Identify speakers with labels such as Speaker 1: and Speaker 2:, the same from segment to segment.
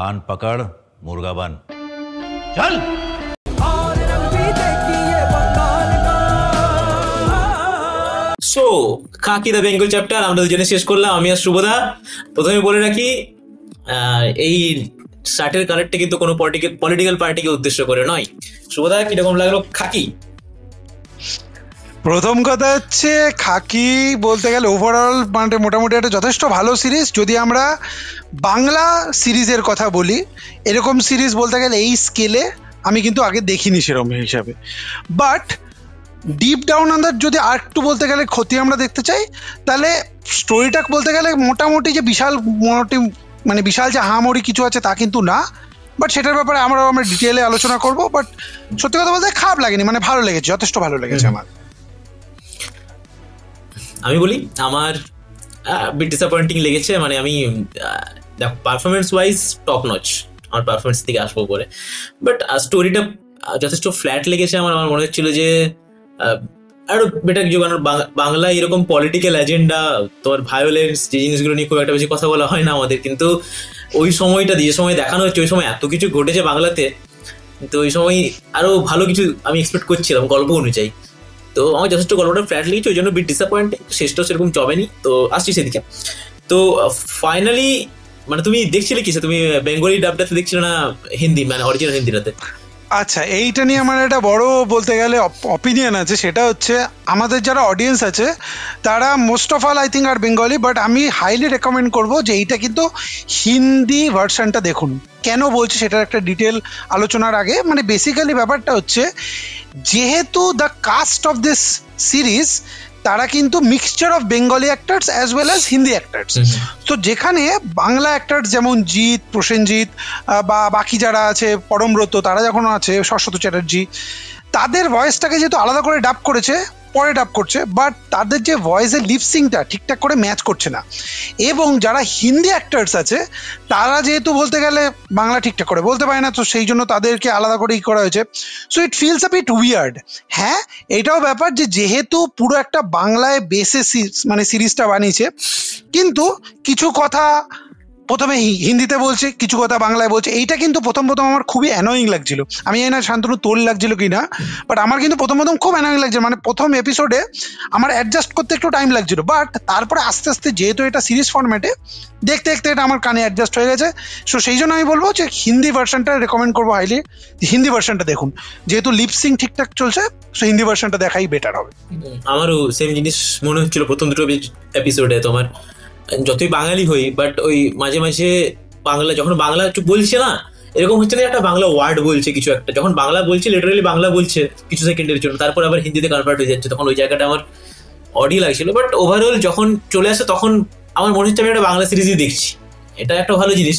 Speaker 1: कान पकड़ मुर्गा बन चल।
Speaker 2: So Khakee the Bengal chapter আমরা দুজনে শেষ করলাম, আমি আর শুভদা। প্রথমে বলে রাখি, এই শার্টের কালারটা কিন্তু কোনো পলিটিক্যাল পার্টিকে উদ্দেশ্য করে নয়। শুভদা, কিরকম লাগলো খাকি?
Speaker 3: প্রথম কথা হচ্ছে, খাকি বলতে গেলে ওভারঅল মানে মোটামুটি একটা যথেষ্ট ভালো সিরিজ। যদি আমরা বাংলা সিরিজের কথা বলি, এরকম সিরিজ বলতে গেলে এই স্কেলে আমি কিন্তু আগে দেখিনি সেরকম হিসাবে। বাট ডিপ ডাউন আন্দার যদি আর একটু বলতে গেলে ক্ষতি আমরা দেখতে চাই, তাহলে স্টোরিটা বলতে গেলে মোটামুটি যে বিশাল মানে বিশাল যে হামরি কিছু আছে তা কিন্তু না। বাট সেটার ব্যাপারে আমরা ডিটেলে আলোচনা করব। বাট সত্যি কথা বলতে খারাপ লাগেনি, মানে ভালো লেগেছে, যথেষ্ট ভালো লেগেছে আমার।
Speaker 2: আমি বলি, আমার বিট ডিসঅ্যাপয়েন্টিং লেগেছে। মানে আমি পারফরমেন্স ওয়াইজ টপ নচ, আমার পারফরমেন্স থেকে আসবো পরে। বাট স্টোরিটা যথেষ্ট ফ্ল্যাট লেগেছে আমার। আমার মনে হচ্ছিল যে আরো বেটার কিছু, কারণ বাংলায় এরকম পলিটিক্যাল এজেন্ডা, তোমার ভায়োলেন্স, যে জিনিসগুলো নিয়ে খুব একটা বেশি কথা বলা হয় না আমাদের, কিন্তু ওই সময়টা যে সময় দেখানো হচ্ছে, ওই সময় এত কিছু ঘটেছে বাংলাতে, তো ওই সময় আরো ভালো কিছু আমি এক্সপেক্ট করছিলাম গল্প অনুযায়ী। তো আমার যথেষ্ট গল্পটা ফ্ল্যাট লেগেছে, ওই জন্য বিট ডিসঅ্যাপয়েন্টিং। শেষটাও সেরকম চবেনি, তো আসছি সেদিকে। তো ফাইনালি মানে তুমি দেখছিলে কিসে? তুমি বেঙ্গলি ডাবটাতে দেখছিলে না হিন্দি, মানে অরিজিনাল হিন্দিটাতে?
Speaker 3: আচ্ছা, এইটা নিয়ে আমার একটা বড় বলতে গেলে অপিনিয়ন আছে। সেটা হচ্ছে, আমাদের যারা অডিয়েন্স আছে তারা most of all I think are Bengali, but আমি হাইলি রেকমেন্ড করবো যে এইটা কিন্তু হিন্দি ভার্সনটা দেখুন। কেন বলছি সেটার একটা ডিটেল আলোচনার আগে, মানে বেসিক্যালি ব্যাপারটা হচ্ছে, যেহেতু the cast of this series তারা কিন্তু mixture of Bengali actors as well as Hindi actors. তো যেখানে বাংলা অ্যাক্টার্স যেমন জিৎ, প্রসেনজিৎ বা বাকি যারা আছে, পরমব্রত, তারা যখন আছে, শাশ্বত চ্যাটার্জি, তাদের ভয়েসটাকে যেহেতু আলাদা করে ডাব করেছে, পরে ডাব করছে, বাট তাদের যে ভয়েসের লিপসিংটা ঠিকঠাক করে ম্যাচ করছে না। এবং যারা হিন্দি অ্যাক্টার্স আছে তারা যেহেতু বলতে গেলে বাংলা ঠিকঠাক করে বলতে পারে না, তো সেই জন্য তাদেরকে আলাদা করে করা হয়েছে। So it feels a bit weird. হ্যাঁ, এটাও ব্যাপার যে যেহেতু পুরো একটা বাংলায় বেসে মানে সিরিজটা বানিয়েছে, কিন্তু কিছু কথা প্রথমে হিন্দিতে বলছে, কিছু কথা বাংলায় বলছে। এইটা কিন্তু প্রথম আমার খুবই অ্যানোয়িং লাগছিল। আমি জানি না শান্তনু তোর লাগছিল কি না, বাট আমার কিন্তু প্রথম খুব অ্যানোয়িং লাগছে। মানে প্রথম এপিসোডে আমার অ্যাডজাস্ট করতে একটু টাইম লাগছিল, বাট তারপরে আস্তে আস্তে যেহেতু এটা সিরিজ ফরম্যাটে দেখতে দেখতে এটা আমার কানে অ্যাডজাস্ট হয়ে গেছে। সো সেই জন্য আমি বলবো যে হিন্দি ভার্সনটা রেকমেন্ড করবো হাইলি। হিন্দি ভার্সনটা দেখুন, যেহেতু লিপসিং ঠিকঠাক চলছে, সো হিন্দি ভার্সনটা দেখাই বেটার হবে।
Speaker 2: আমারও সেম জিনিস মনে হচ্ছিল প্রথম দুটো এপিসোডে। তোমার যতই বাঙালি হই, বাট ওই মাঝে মাঝে বাংলা যখন বাংলা একটু বলছে না, এরকম হচ্ছে না একটা বাংলা ওয়ার্ড বলছে কিছু একটা, যখন বাংলা বলছে লিটারালি বাংলা বলছে কিছু সেকেন্ডের জন্য, তারপর আবার হিন্দিতে কনভার্ট হয়ে যাচ্ছে, তখন ওই জায়গাটা আমার অডি লাগছিল। বাট ওভারঅল যখন চলে আসে তখন আমার মনে হচ্ছে আমি একটা বাংলা সিরিজই দেখছি। এটা একটা ভালো জিনিস,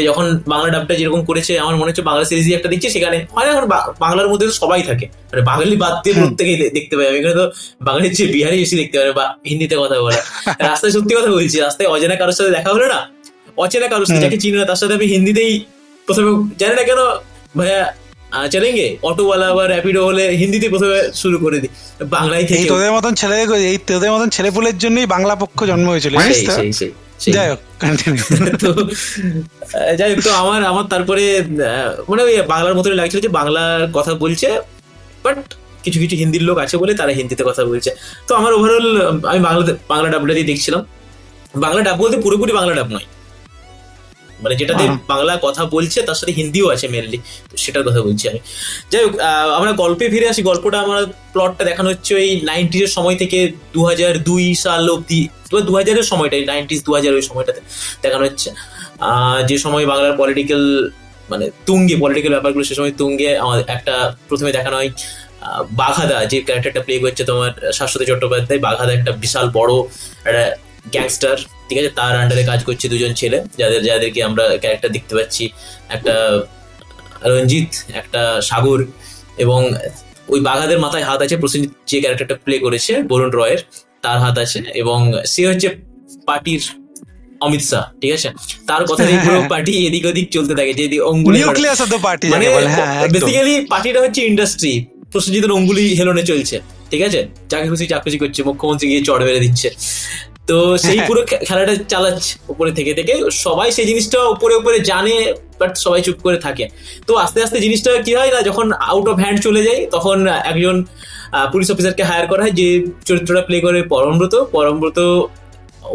Speaker 2: যখন বাংলা ডাবটা যেরকম করেছে আমার মনে হচ্ছে বাংলা সিরিজই একটা দেখছি। সেখানে মানে এখন বাংলার মধ্যে তো সবাই থাকে, মানে বাঙালি বাদ দিয়ে প্রত্যেকেই দেখতে পাই। আমি এখানে তো বাঙালির চেয়ে বিহারি বেশি দেখতে পারে বা হিন্দিতে কথা বলা। রাস্তায় সত্যি কথা বলছি, রাস্তায় অচেনা কারোর সাথে দেখা হলো না, অচেনা কারোর সাথে যাকে চিনি না তার সাথে আমি হিন্দিতেই প্রথমে, জানি না কেন ভাইয়া চলেঙ্গে, অটোওয়ালা বা র্যাপিডো হলে হিন্দিতে প্রথমে শুরু করে দিই, বাংলায় থেকে।
Speaker 3: তোদের মতন ছেলেপুলের জন্যই বাংলা পক্ষ জন্ম হয়েছিল। যাই হোক,
Speaker 2: তো আমার তারপরে মানে ওই বাংলার মতন লাগছিল যে বাংলার কথা বলছে, বাট কিছু কিছু হিন্দির লোক আছে বলে তারা হিন্দিতে কথা বলছে। তো আমার ওভারঅল আমি বাংলা ডাবটা দিয়ে দেখছিলাম। বাংলা ডাব বলতে পুরোপুরি বাংলা ডাব নয়, মানে যেটাতে বাংলা কথা বলছে তার সাথে হিন্দিও আছে মেনলি, তো সেটার কথা বলছি আমি। যাই হোক, আমরা গল্পে ফিরে আসি। গল্পটা আমার প্লটটা দেখানো হচ্ছে ওই 90s সময় থেকে 2002 সাল অব্দি, 2000 সময়টাই, 90s 2000 ওই সময়টাতে দেখানো হচ্ছে। যে সময় বাংলার পলিটিক্যাল মানে তুঙ্গে, পলিটিক্যাল ব্যাপারগুলো সে সময় তুঙ্গে। আমার একটা প্রথমে দেখানো হয় বাঘাদা, যে ক্যারেক্টারটা প্লে করছে তোমার শাশ্বত চট্টোপাধ্যায়। বাঘাদা একটা বিশাল বড় একটা গ্যাংস্টার, ঠিক আছে, তার আন্ডারে কাজ করছে দুজন ছেলে, যাদেরকে আমরা ক্যারেক্টার দেখতে পাচ্ছি, একটা রঞ্জিত, একটা সাগর। এবং ওই বাঘাদের মাথায় হাত আছে প্রসেনজিৎ যে ক্যারেক্টারটা প্লে করেছে বরুণ রয়ের, তার হাত আছে। এবং সে হচ্ছে পার্টির অমিত শাহ, ঠিক আছে, তার কথা দিয়ে পুরো পার্টি এদিক ওদিক চলতে থাকে। যে অঙ্গুলি মানে বেসিক্যালি পার্টিটা হচ্ছে ইন্ডাস্ট্রি, প্রসেনজিতের অঙ্গুলি হেলনে চলছে, ঠিক আছে, যাকে খুশি চাকরি করছে, মুখ্যমন্ত্রী গিয়ে চড় মেরে দিচ্ছে। তো সেই পুরো খেলাটা চালাচ্ছে উপরে থেকে থেকে, সবাই সেই জিনিসটা উপরে উপরে জানে, বাট সবাই চুপ করে থাকে। তো আস্তে আস্তে জিনিসটা কি হয় না, যখন আউট অফ হ্যান্ড চলে যায় তখন একজন পুলিশ অফিসারকে হায়ার করা হয়, যে চরিত্রটা প্লে করে পরমব্রত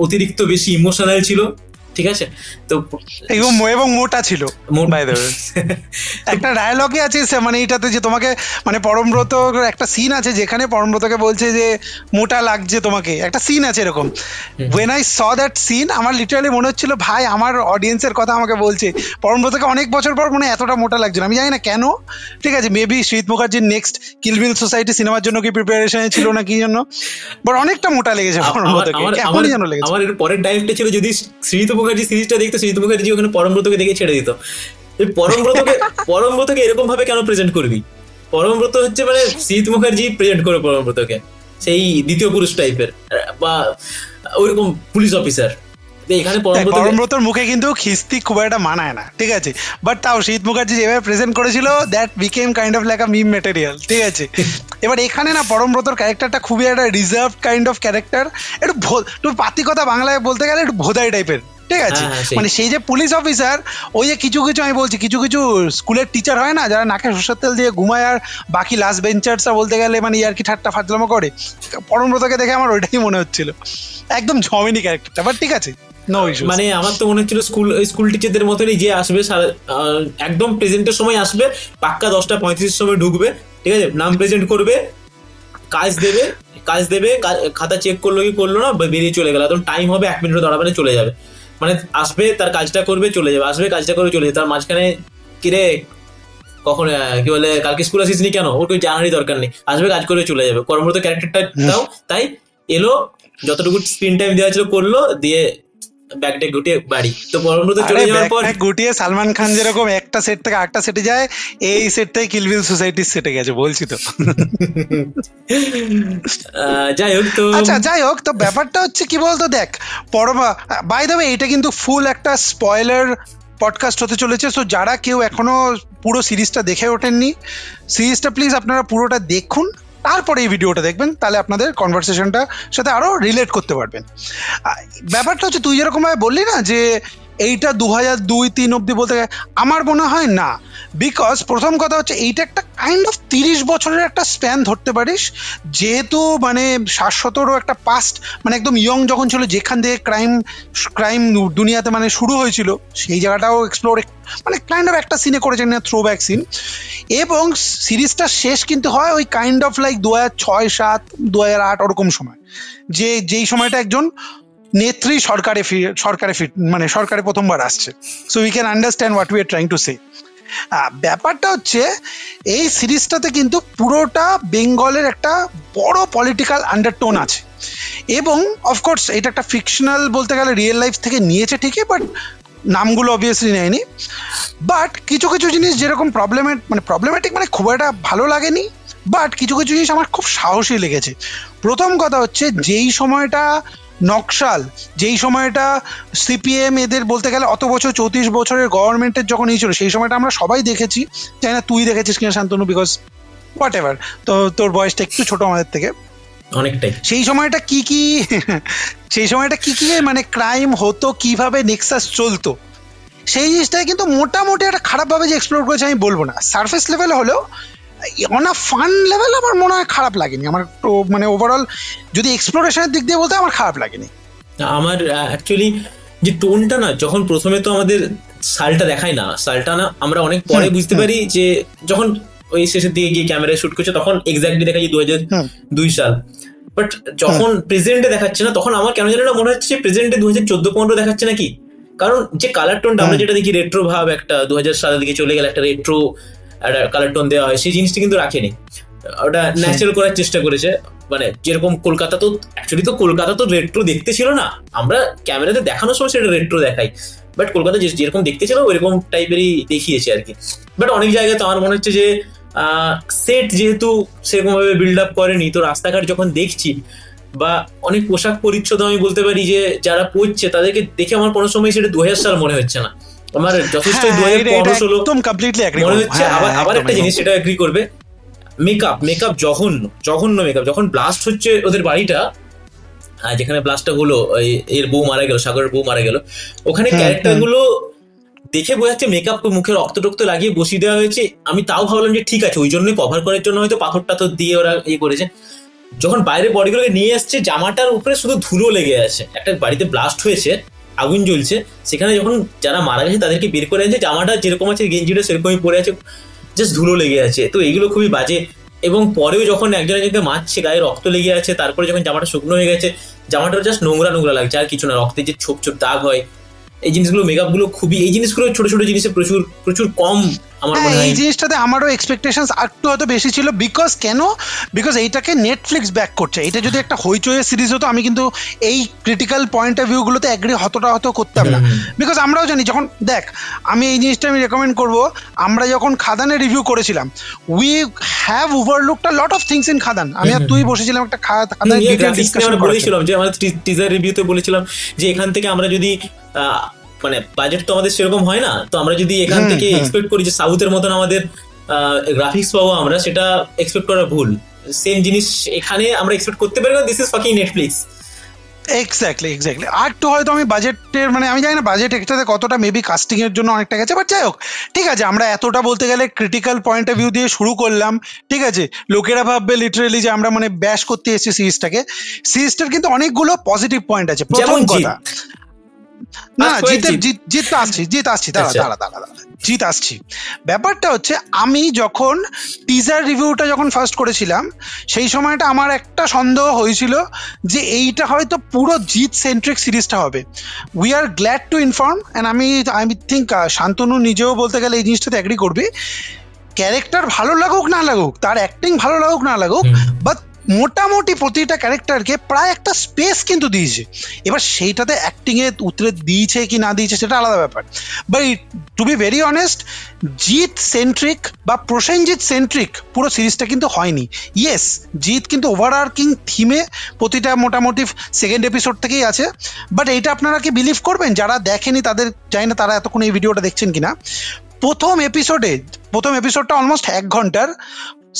Speaker 2: অতিরিক্ত বেশি ইমোশনাল ছিল, ঠিক আছে। তো
Speaker 3: এবং মোটা ছিল। একটা ডায়লগে আছে মানে এইটাতে যে তোমাকে মানে পরমব্রত একটা সিন আছে যেখানে পরমব্রতকে বলছে যে মোটা লাগছে তোমাকে, একটা সিন আছে এরকম। when I saw that scene আমার লিটারালি মনে হচ্ছিল ভাই আমার অডিয়েন্সের কথা আমাকে বলছে, পরমব্রতকে অনেক বছর পর মনে এতটা মোটা লাগছে না, আমি জানি না কেন, ঠিক আছে, মেবি শ্রীত মুখার্জির নেক্সট কিল বিল সোসাইটি সিনেমার জন্য কি প্রিপারেশনে ছিল না কি জন্য, বাট অনেকটা মোটা লেগেছে পরমব্রতকে, এখনই যেন লেগেছে।
Speaker 2: আমার এর পরের ডাইরেক্টটা ছিল যদি শ্রীত মুখার্জি সিরিজটা দেখতো, শ্রীত মুখার্জি ওখানে পরমব্রতকে দেখে ছেড়ে দিত। পরমব্রতকে এরকম ভাবে কেন প্রেজেন্ট করবি? পরমব্রত হচ্ছে মানে শ্রীত মুখার্জি প্রেজেন্ট করে পরমব্রতকে, সেই দ্বিতীয় পুরুষ টাইপের বা ওইরকম পুলিশ অফিসার। এখানে
Speaker 3: পরমব্রতর মুখে কিন্তু খিস্তি খুব একটা মানায় না, ঠিক আছে, বাট তাও শ্রীত মুখার্জি যেভাবে প্রেজেন্ট করেছিল that became kind of like a meme material, ঠিক আছে। এবার এখানে না পরমব্রতর ক্যারেক্টারটা খুবই একটা রিজার্ভ কাইন্ড অফ ক্যারেক্টার, একটু পাতি কথা বাংলায় বলতে গেলে একটু ভোদাই টাইপের, ঠিক আছে। মানে সেই যে পুলিশ অফিসার, ওই যে কিছু কিছু আমি বলছি কিছু কিছু স্কুলের টিচার হয় না যারা নাকে সরষের তেল দিয়ে ঘুমায় আর বাকি লাস্ট বেঞ্চার্সরা বলতে গেলে মানে ইয়ার কি ঠাট্টা ফাজলামো করে, পরমব্রতকে দেখে আমার ওইটাই মনে হচ্ছিল, একদম ঝমেনি ক্যারেক্টারটা, বাট ঠিক আছে নো ইস্যু।
Speaker 2: মানে আমার তো মনে হচ্ছিল স্কুল টিচারদের মতনই, যে আসবে একদম প্রেজেন্টের সময় আসবে, পাক্কা 10:35 সময় ঢুকবে, ঠিক আছে, নাম প্রেজেন্ট করবে, কাজ দেবে খাতা চেক করলো কি করলো না, বেরিয়ে চলে গেল, একদম টাইম হবে 1 মিনিটও দাঁড়াবে না, চলে যাবে। মানে আসবে তার কাজটা করবে চলে যাবে, আসবে কাজটা করে চলে যাবে, তার মাঝখানে কিরে কখন কি বলে কালকে স্কুল আসিস নি কেন, ওর কোনো জানারই দরকার নেই, আসবে কাজ করে চলে যাবে। পরমব্রত ক্যারেক্টারটা দাও, তাই এলো, যতটুকু স্ক্রিন টাইম দেওয়া ছিল করলো, দিয়ে ব্যাগটা গুটিয়ে বাড়ি। তো পরমব্রত চলে যাওয়ার পর
Speaker 3: গুটিয়ে সালমান খান যেরকম একটা সেট থেকে আরেকটা সেটে যায়, এই সেট থেকে কিল বিল সোসাইটির সেটে গেছে, বলছি তো। যাই হোক তো ব্যাপারটা হচ্ছে কি বলতো, দেখ বাই দ্য ওয়ে এটা কিন্তু ফুল একটা স্পয়লার পডকাস্ট হতে চলেছে, সো যারা কেউ এখনো পুরো সিরিজটা দেখে ওঠেননি, সিরিজটা প্লিজ আপনারা পুরোটা দেখুন, তারপরে এই ভিডিওটা দেখবেন, তাহলে আপনাদের কনভারসেশনটা সাথে আরো রিলেট করতে পারবেন। ব্যাপারটা হচ্ছে তুই যেরকম ভাবে বললি না যে এইটা 2002-03 অব্দি বলতে গেলে আমার মনে হয় না, বিকজ প্রথম কথা হচ্ছে এইটা একটা কাইন্ড অফ 30 বছরের একটা স্প্যান ধরতে পারিস, যেহেতু মানে 60-70 একটা পাস্ট, মানে একদম ইয়ং যখন ছিল, যেখান থেকে ক্রাইম দুনিয়াতে মানে শুরু হয়েছিল, সেই জায়গাটাও এক্সপ্লোর মানে কাইন্ড অফ একটা সিনে করেছেন না, থ্রো ব্যাক সিন। এবং সিরিজটা শেষ কিন্তু হয় ওই কাইন্ড অফ লাইক 2006-07 2008 ওরকম সময়, যেই সময়টা একজন নেত্রী সরকারে প্রথমবার আসছে, so we can understand what we are trying to say. ব্যাপারটা হচ্ছে এই সিরিজটাতে কিন্তু পুরোটা বেঙ্গলের একটা বড় পলিটিক্যাল আন্ডারটোন আছে, এবং অফকোর্স এটা একটা ফিকশনাল বলতে গেলে রিয়েল লাইফ থেকে নিয়েছে ঠিকই, বাট নামগুলো অবভিয়াসলি নেয়নি। বাট কিছু কিছু জিনিস যেরকম প্রবলেম্যাটিক মানে খুব একটা ভালো লাগেনি, বাট কিছু কিছু জিনিস আমার খুব সাহসী লেগেছে। প্রথম কথা হচ্ছে যেই সময়টা নকশাল, যেই সময়টা সিপিএম এদের বলতে গেলে অত বছর 34 বছরের গভর্নমেন্টের যখন এই ছিল, সেই সময়টা আমরা সবাই দেখেছি, চাই না তুই দেখেছিস কিনা শান্তনু, বিকজ হোয়াট এভার, তো তোর বয়সটা একটু ছোট আমাদের থেকে অনেকটাই। সেই সময়টা কি মানে ক্রাইম হতো, কিভাবে নেক্সাস চলতো, সেই জিনিসটাই কিন্তু মোটামুটি একটা খারাপভাবে যে এক্সপ্লোর করেছে আমি বলবো না, সারফেস লেভেলে হলেও অন আ ফান লেভেল আমার মনে হয় খারাপ লাগেনি আমার, মানে ওভারঅল যদি এক্সপ্লোরেশনের দিক দিয়ে বলতে আমার খারাপ লাগেনি।
Speaker 2: আমার অ্যাকচুয়ালি যে টোনটা না, যখন প্রথমে তো আমাদের সালটা দেখায় না, আমরা অনেক পরে বুঝতে পারি, যে যখন ওই শেষের দিকে গিয়ে ক্যামেরায় শুট করছে তখন এক্স্যাক্টলি দেখা যায় 2002 সাল, বাট যখন প্রেজেন্টে দেখাচ্ছে না, তখন আমার কেন জানি না মনে হচ্ছে প্রেজেন্টে 2014-15 দেখাচ্ছে নাকি, কারণ যে কালার টোনটা আমরা যেটা দেখি রেট্রো ভাব, একটা 2000 সালের দিকে চলে গেলে একটা রেট্রো একটা কালার টোন দেওয়া হয়, সেই জিনিসটা কিন্তু রাখেনি, ওটা ন্যাচারাল করার চেষ্টা করেছে। মানে যেরকম কলকাতা তো রেট্রো দেখতে ছিল না, আমরা ক্যামেরাতে দেখানোর সময় সেটা রেট্রো দেখাই, বাট কলকাতা যেরকম দেখতে ছিল ওইরকম টাইপেরই দেখিয়েছে আর কি। বাট অনেক জায়গায় তো আমার মনে হচ্ছে যে সেট যেহেতু সেরকম ভাবে বিল্ড আপ করেনি, তো রাস্তাঘাট যখন দেখছি বা অনেক পোশাক পরিচ্ছদ আমি বলতে পারি যে যারা পরছে তাদেরকে দেখে আমার কোনো সময় সেটা 2000 সাল মনে হচ্ছে না, আমার যথেষ্ট 2015-16 মনে হচ্ছে। আবার একটা জিনিস সেটা এগ্রি করবে, মেকআপ জঘন্য মেকআপ, যখন ব্লাস্ট হচ্ছে ওদের বাড়িটা, যেখানে ব্লাস্টটা হলো, এর বউ মারা গেল, সাগরের বউ মারা গেল, ওখানে ক্যারেক্টার গুলো দেখে বোঝা যাচ্ছে মেকআপ মুখে রক্ত টক্ত লাগিয়ে বসিয়ে দেওয়া হয়েছে। আমি তাও ভাবলাম যে ঠিক আছে, ওই জন্যই কভার করার জন্য হয়তো পাথর টাথর দিয়ে ওরা করেছে। যখন বাইরে বডিগুলোকে নিয়ে আসছে, জামাটার উপরে শুধু ধুলো লেগে আছে। একটা বাড়িতে ব্লাস্ট হয়েছে, আগুন জ্বলছে, সেখানে যখন যারা মারা গেছে তাদেরকে বের করে আনছে, জামাটা যেরকম আছে গেঞ্জিটা সেরকমই পরে আছে, জাস্ট ধুলো লেগে আছে। তো এইগুলো খুবই বাজে। এবং পরেও যখন একজন একজনকে মারছে, গায়ে রক্ত লেগে আছে, তারপরে যখন জামাটা শুকনো হয়ে গেছে, জামাটা জাস্ট নোংরা নোংরা লাগছে, আর কিছু না। রক্তের যে ছোপ ছোপ দাগ হয়, এই জিনিসগুলো, মেকআপ গুলো খুবই, এই জিনিসগুলো ছোট ছোট জিনিসে প্রচুর প্রচুর কম আমার মনে হয়।
Speaker 3: এই জিনিসটাতে আমারও এক্সপেকটেশনস একটু হয়তো বেশি ছিল। বিকজ এইটাকে নেটফ্লিক্স ব্যাক করছে। এটা যদি একটা হইচইয়ের সিরিজ হতো, আমি কিন্তু এই ক্রিটিক্যাল পয়েন্ট অফ ভিউ গুলোতে এগ্রি হতো করতাম না। বিকজ আমরাও জানি, যখন দেখ, আমি এই জিনিসটা আমি রেকমেন্ড করব, আমরা যখন খাদানের রিভিউ করেছিলাম, we have overlooked a lot of things in Khadaan. আমি আর তুই বসেছিলাম একটা খাদানের ডিটেইল ডিসকাশন
Speaker 2: বলেছিলাম, যে আমাদের টিজার রিভিউতে বলেছিলাম যে এখান থেকে আমরা যদি মানে বাজেট তো আমাদের সেরকম হয় না, তো আমরা যদি এখান থেকে এক্সপেক্ট করি যে সাউথের মতন আমাদের গ্রাফিক্স পাবো, আমরা সেটা এক্সপেক্ট করা ভুল। সেম জিনিস এখানে আমরা এক্সপেক্ট করতে পারি না। This is fucking Netflix.
Speaker 3: Exactly. আর তো হয়তো আমি বাজেটের, মানে আমি জানি না বাজেট একটাতে কতটা, মেবি কাস্টিং এর জন্য অনেকটা গেছে, বাট যাই হোক, ঠিক আছে। আমরা এতটা বলতে গেলে ক্রিটিক্যাল পয়েন্ট অফ ভিউ দিয়ে শুরু করলাম, ঠিক আছে। লোকেরা ভাববে লিটারেলি যে আমরা মানে ব্যাশ করতে এসেছি সিরিজটাকে। সিরিজটার কিন্তু অনেকগুলো পজিটিভ পয়েন্ট আছে। প্রথম কথা, না জিত আসছি, দাঁড়া, জিত আসছি। ব্যাপারটা হচ্ছে, আমি যখন টিজার রিভিউটা যখন ফার্স্ট করেছিলাম, সেই সময়টা আমার একটা সন্দেহ হয়েছিল যে এইটা হয়তো পুরো জিত সেন্ট্রিক সিরিজটা হবে। We are glad to inform, and আমি থিঙ্ক শান্তনু নিজেও বলতে গেলে এই জিনিসটাতে অ্যাগ্রি করবি, ক্যারেক্টার ভালো লাগুক না লাগুক, তার অ্যাক্টিং ভালো লাগুক না লাগুক, বাট মোটামুটি প্রতিটা ক্যারেক্টারকে প্রায় একটা স্পেস কিন্তু দিয়েছে। এবার সেইটাতে অ্যাক্টিং এ উতরে দিয়েছে কি না দিয়েছে সেটা আলাদা ব্যাপার। But to be very honest, Jeet centric বা প্রসেনজিৎ সেন্ট্রিক পুরো সিরিজটা কিন্তু হয়নি। ইয়েস, জিত কিন্তু ওভারআর্কিং থিমে প্রতিটা মোটামুটি সেকেন্ড এপিসোড থেকেই আছে। বাট এইটা আপনারা কি বিলিভ করবেন? যারা দেখেনি তাদের, জানি না তারা এতক্ষণ এই ভিডিওটা দেখছেন কিনা, প্রথম এপিসোডটা অলমোস্ট 1 ঘন্টার,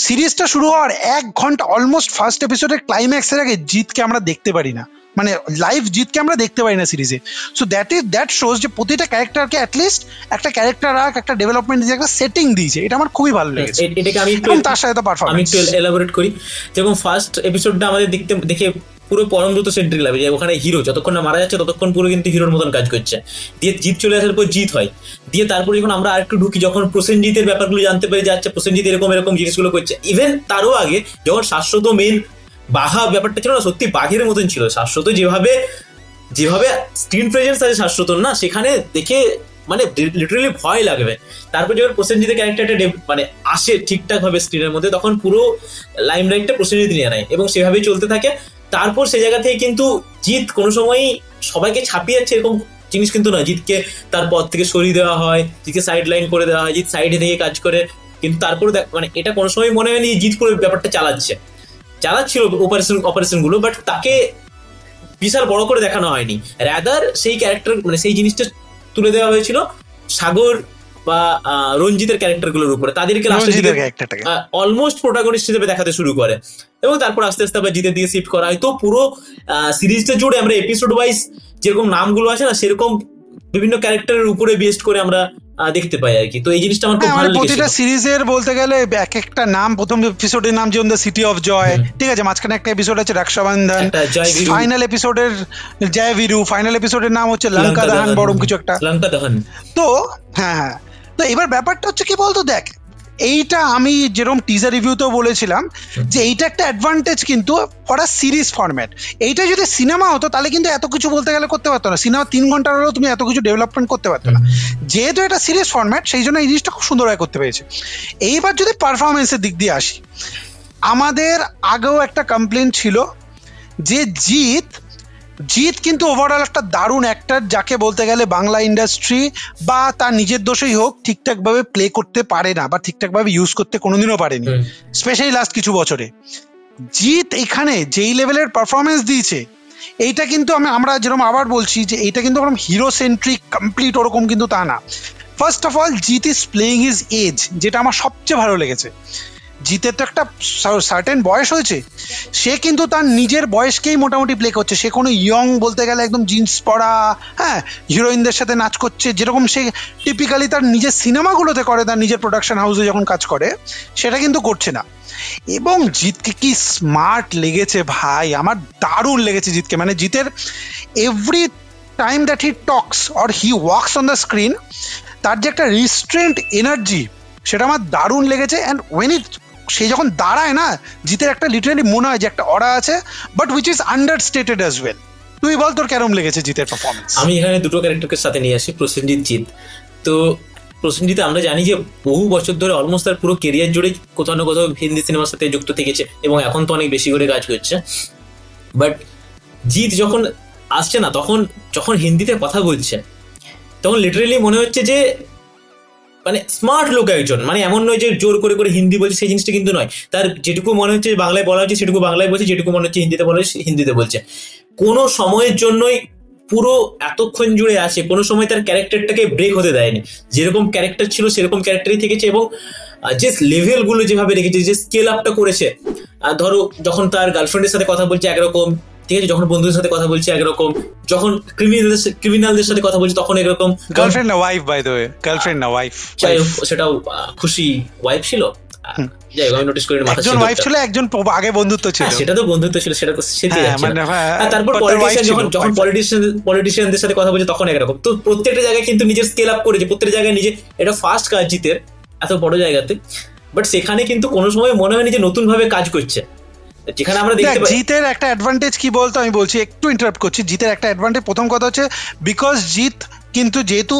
Speaker 3: সিরিজটা শুরু হওয়ার 1 ঘন্টা অলমোস্ট ফার্স্ট এপিসোডের ক্লাইম্যাক্সের আগে জিতকে আমরা দেখতে পারি না, মানে লাইভ জিতকে আমরা দেখতে পারি না সিরিজে। সো দ্যাট শোজ যে প্রতিটা ক্যারেক্টারকে অ্যাটলিস্ট একটা ক্যারেক্টার আর্ক, একটা ডেভেলপমেন্ট দিয়ে একটা সেটিং দিয়েছে। এটা আমার খুবই ভালো লেগেছে।
Speaker 2: এটাকে আমি
Speaker 3: তার সাথে তো পারফরম্যান্স,
Speaker 2: আমি একটু এলাবোরেট করি। যেমন ফার্স্ট এপিসোডটা আমাদের দেখে পুরো পরমব্রত সেন্ট্রিক লাগে, যে ওখানে হিরো যতক্ষণ না মারা যাচ্ছে ততক্ষণ পুরো কিন্তু হিরোর মতন কাজ করছে। দিয়ে জিত চলে আসার পর জিত হয়, দিয়ে তারপরে যখন আমরা আরেকটু ঢুকি, যখন প্রসেনজিতের ব্যাপারগুলো জানতে পারি যে আচ্ছা প্রসেনজিৎ এরকম জিনিসগুলো করছে। ইভেন তারও আগে যখন শাশ্বত মেন বাঘা ব্যাপারটা ছিল না, সত্যি বাঘের মতন ছিল শাশ্বত, যেভাবে স্ক্রিন প্রেজেন্স আছে শাশ্বত না, সেখানে দেখে মানে লিটারালি ভয় লাগবে। তারপর যখন প্রসেনজিতের ক্যারেক্টারটা মানে আসে ঠিকঠাক ভাবে স্ক্রিনের মধ্যে, তখন পুরো লাইমলাইটটা প্রসেনজিৎ নিয়ে নেয় এবং সেভাবেই চলতে থাকে। তারপর সে জায়গা থেকে কিন্তু জিত কোনো সময়ই সবাইকে ছাপিয়ে যাচ্ছে এরকম জিনিস কিন্তু না। জিতকে তার পথ থেকে সরিয়ে দেওয়া হয়, জিতকে সাইড লাইন করে দেওয়া হয়, জিত সাইডে থেকে কাজ করে। কিন্তু তারপর মানে এটা কোনো সময় মনে হয়নি জিত করে ব্যাপারটা চালাচ্ছিল অপারেশন গুলো, বাট তাকে বিশাল বড় করে দেখানো হয়নি। রাদার সেই ক্যারেক্টার, মানে সেই জিনিসটা তুলে দেওয়া হয়েছিল সাগর বা রঞ্জিতের ক্যারেক্টার গুলোর উপরে। তাদেরকে অলমোস্ট প্রোটাগনিস্ট হিসেবে দেখাতে শুরু করে এবং তারপর আস্তে আস্তে আবার জিতের দিকে শিফট করা হয়। তো পুরো সিরিজটা জুড়ে আমরা এপিসোড ওয়াইজ যেরকম নামগুলো আছে না, সেরকম বিভিন্ন ক্যারেক্টারের উপরে বেস্ট করে আমরা দেখতে পাই আর কি। তো এই জিনিসটা আমার খুব ভালো লেগেছে।
Speaker 3: প্রতিটা সিরিজের বলতে গেলে এক একটা নাম, প্রথম এপিসোডের নাম যেমন দ্য সিটি অফ জয়, ঠিক আছে, মাঝখানে একটা এপিসোড আছে রক্ষাবন্ধন, ফাইনাল এপিসোডের জয় বীরু, ফাইনাল এপিসোডের নাম হচ্ছে লঙ্কা দহন, বড় কিছু একটা লঙ্কা দহন। তো হ্যাঁ, তো এবার ব্যাপারটা হচ্ছে কি বলতো, দেখ এইটা আমি যেরকম টিজার রিভিউতেও বলেছিলাম যে এইটা একটা অ্যাডভান্টেজ কিন্তু ফর আ সিরিজ ফরম্যাট। এইটা যদি সিনেমা হতো তাহলে কিন্তু এত কিছু বলতে গেলে করতে পারতো না। সিনেমা 3 ঘন্টার হলেও তুমি এত কিছু ডেভেলপমেন্ট করতে পারতো না। যেহেতু এটা সিরিজ ফরম্যাট, সেই জন্য এই জিনিসটা খুব সুন্দরভাবে করতে পেরেছে। এইবার যদি পারফরমেন্সের দিক দিয়ে আসি, আমাদের আগেও একটা কমপ্লেন ছিল যে জিৎ কিন্তু ওভারঅল একটা দারুণ অ্যাক্টর, যাকে বলতে গেলে বাংলা ইন্ডাস্ট্রি বা তার নিজের দোষেই হোক ঠিকঠাক ভাবে প্লে করতে পারে না বা ঠিকঠাক ভাবে ইউজ করতে কোনোদিনও পারেনি, স্পেশালি লাস্ট কিছু বছরে। জিৎ এখানে যেই লেভেলের পারফরমেন্স দিয়েছে, এইটা কিন্তু আমরা যেরকম আবার বলছি যে এইটা কিন্তু ওরকম হিরো সেন্ট্রিক কমপ্লিট ওরকম কিন্তু তা না। First of all Jeet is playing his age, যেটা আমার সবচেয়ে ভালো লেগেছে। জিতের তো একটা সার্টেন বয়স হয়েছে, সে কিন্তু তার নিজের বয়সকেই মোটামুটি প্লে করছে, সে কোনো ইয়ং বলতে গেলে একদম জিন্স পরা, হ্যাঁ, হিরোইনদের সাথে নাচ করছে, যেরকম সে টিপিক্যালি তার নিজের সিনেমাগুলোতে করে, তার নিজের প্রোডাকশন হাউসে যখন কাজ করে, সেটা কিন্তু করছে না। এবং জিতকে কি স্মার্ট লেগেছে ভাই, আমার দারুণ লেগেছে জিতকে, মানে জিতের every time that he Tux or he walks on the screen, তার যে একটা রিস্ট্রেন্ট এনার্জি, সেটা আমার দারুণ লেগেছে। অ্যান্ড ওয়েন ইট, সে যখন দাঁড়ায় না, জিতের একটা লিটারালি মনে হয় যে একটা অরা আছে, but which is understated as well. তুই বল তোর কেরম লেগেছে জিতের পারফরমেন্স?
Speaker 2: আমি এখানে দুটো ক্যারেক্টারকে সাথে নিয়ে আসি, প্রসেনজিৎ, জিৎ। তো প্রসেনজিৎ আমরা জানি যে বহু বছর ধরে অলমোস্ট তার পুরো কেরিয়ার জুড়ে কোথাও না কোথাও হিন্দি সিনেমার সাথে যুক্ত থেকেছে এবং এখন তো অনেক বেশি করে কাজ করছে। বাট জিৎ যখন আসছে না, তখন যখন হিন্দিতে কথা বলছে, তখন লিটারেলি মনে হচ্ছে যে মানে স্মার্ট লোক একজন, মানে এমন নয় যে জোর করে করে হিন্দি বলছে, সেই জিনিসটা কিন্তু নয়। তার যেটুকু মনে হচ্ছে বাংলায় বলা হচ্ছে সেটুকু বাংলায় বলছে, যেটুকু মনে হচ্ছে হিন্দিতে বলা হচ্ছে হিন্দিতে বলছে। কোনো সময়ের জন্যই পুরো এতক্ষণ জুড়ে আছে, কোনো সময় তার ক্যারেক্টারটাকে ব্রেক হতে দেয়নি, যেরকম ক্যারেক্টার ছিল সেরকম ক্যারেক্টারই থেকেছে। এবং যে লেভেলগুলো যেভাবে রেখেছে, যে স্কেল আপটা করেছে, ধরো যখন তার গার্লফ্রেন্ডের সাথে কথা বলছে একরকম, ঠিক আছে, যখন বন্ধুদের সাথে কথা বলছে একরকম, যখন ক্রিমিনালদের সাথে কথা বলছে তখন এরকম।
Speaker 3: গার্লফ্রেন্ড না wife, by the way, girlfriend না ওয়াইফ।
Speaker 2: যাই হোক, সেটাও খুশি ওয়াইফ ছিল। যাই হোক, আমি নোটিস করি
Speaker 3: একজন ওয়াইফ ছিল, একজন আগে বন্ধুত্ব ছিল,
Speaker 2: সেটা তো বন্ধুত্ব ছিল, সেটা তো সেটি যাচ্ছে না। তারপর যখন পলিটিশিয়ানদের সাথে কথা বলছে তখন একরকম। তো প্রত্যেকটা জায়গায় কিন্তু নিজের স্কেল আপ করেছে, প্রত্যেকটা জায়গায় নিজে, এটা ফার্স্ট কাজ জিতের এত বড় জায়গাতে, বাট সেখানে কিন্তু কোনো সময় মনে হয়নি যে নতুন ভাবে কাজ করছে। যেখানে আমরা দেখতে পাই
Speaker 3: জিতের একটা অ্যাডভান্টেজ কি বলতো, আমি বলছি, একটু ইন্টারাপ্ট করছি। জিতের একটা অ্যাডভান্টেজ, প্রথম কথা হচ্ছে বিকজ জিত কিন্তু যেহেতু